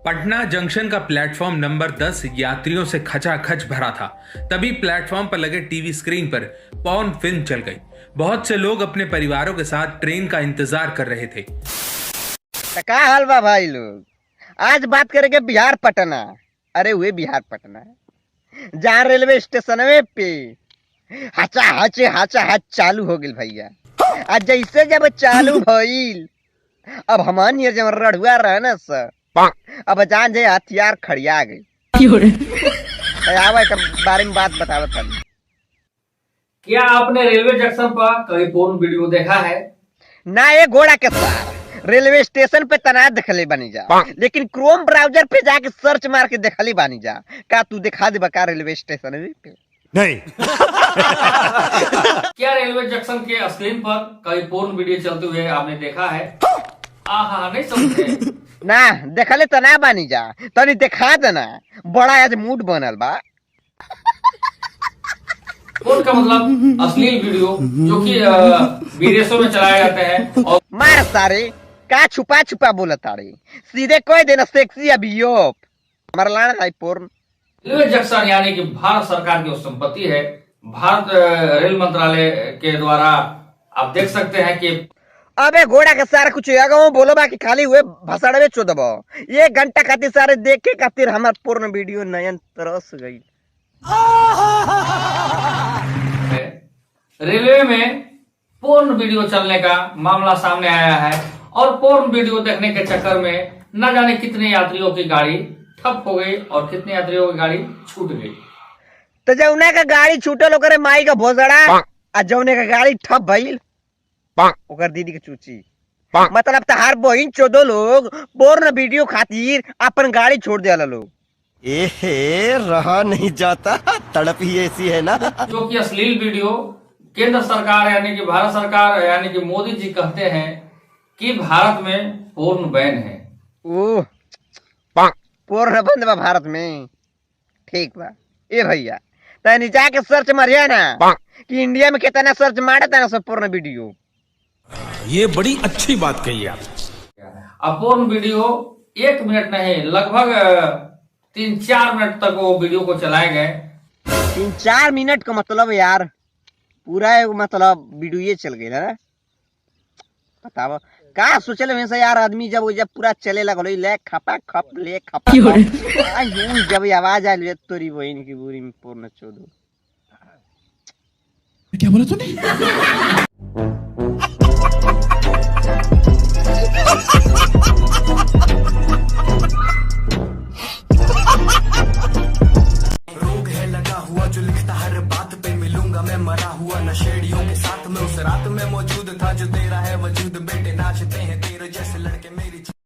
Patna junction का platform number 10 यात्रियों से खचाखच भरा था। तभी प्लेटफॉर्म पर लगे टीवी स्क्रीन पर पॉर्न फिल्म चल गई। बहुत से लोग अपने परिवारों के साथ ट्रेन का इंतजार कर रहे थे। क्या हाल बा भाई लोग? आज बात करेंगे बिहार पटना। अरे हुए बिहार पटना, जहाँ रेलवे स्टेशन पे हाचा हाच चालू हो गई भैया। आज जैसे जब चालू भइल, अब हमान ये जब रढ़ुआ रहे ना सर, अब जान जे हथियार खड़िया गई। आवा के बारे में बात बतावत था। क्या आपने रेलवे जंक्शन पर कभी पोर्न वीडियो देखा है? ना ये घोड़ा के सार रेलवे स्टेशन पे तैनात देखले बानी जा, लेकिन क्रोम ब्राउजर पे जाके सर्च मार के देखली बानी जा। का तू दिखा दे बका रेलवे स्टेशन पे? नहीं। क्या रेलवे जंक्शन के स्क्रीन पर कभी पोर्न वीडियो चलते हुए आपने देखा है? आहा, नहीं समझे? ना देखले तो ना बानी जा, तनी दिखा देना। बड़ा आज मूड बनल बा। पोर्न का मतलब अश्लील वीडियो जो कि विदेशों में चलाए जाते हैं। और मार सारे का छुपा छुपा बोला तारे, सीधे कोई देना सेक्सी अभियो मरलाना है पोर्न। रेलवे जंक्शन यानी कि भारत सरकार की संपत्ति है। भारत रेल मंत्रालय के द्वारा आप देख सकते हैं कि अबे घोड़ा के सारे कुछ अगो बोलो बा कि खाली हुए भसड़वे चोदबो। ये घंटा खातिर सारे देखे खातिर हमार पूर्ण वीडियो नयन तरस गई। रेलवे में पोर्न वीडियो चलने का मामला सामने आया है और पोर्न वीडियो देखने के चक्कर में न जाने कितने यात्रियों की गाड़ी ठप हो गई और कितने यात्रियों की गाड़ी छूट गई। तो जौने का गाड़ी छूटल ओकरे माई का भोसड़ा, आ जौने का गाड़ी ठप भइल ओकर दीदी के चूची। मतलब तहार बहिन चोदो लोग पोर्न वीडियो खातिर अपन गाड़ी छोड़ दिया लोग। एहे, रहा नहीं जाता, तड़प ही ऐसी है ना। जो कि अश्लील वीडियो केंद्र सरकार यानी कि भारत सरकार यानी कि मोदी जी कहते हैं कि भारत में पोर्न बैन है। ओह, पोर्न बंद बा भारत में। ठीक बा ए भैया, तनी जाके सर्च मारिया ना कि इंडिया में कितना सर्च मारे ता सब पोर्न वीडियो। ये बड़ी अच्छी बात कही आप। अब पोर्न वीडियो 1 मिनट नहीं, लगभग 3-4 मिनट तक वो वीडियो को चलाए गए। 3-4 मिनट का मतलब यार पूरा मतलब वीडियो चल गई ना। बताओ का सोचले वैसे यार, आदमी जब पूरा चले लगल ले खपा खप ले खपा खप, जब आवाज आयल तोरी बहन की बुरी में पोर्न चोदो। क्या बोला तूने? रोग है लगा हुआ जो लिखता हर बात पे, मिलूंगा मैं मरा हुआ नशेड़ियों के साथ में। उस रात में मौजूद था जो तेरा है वजूद, बेटे नाचते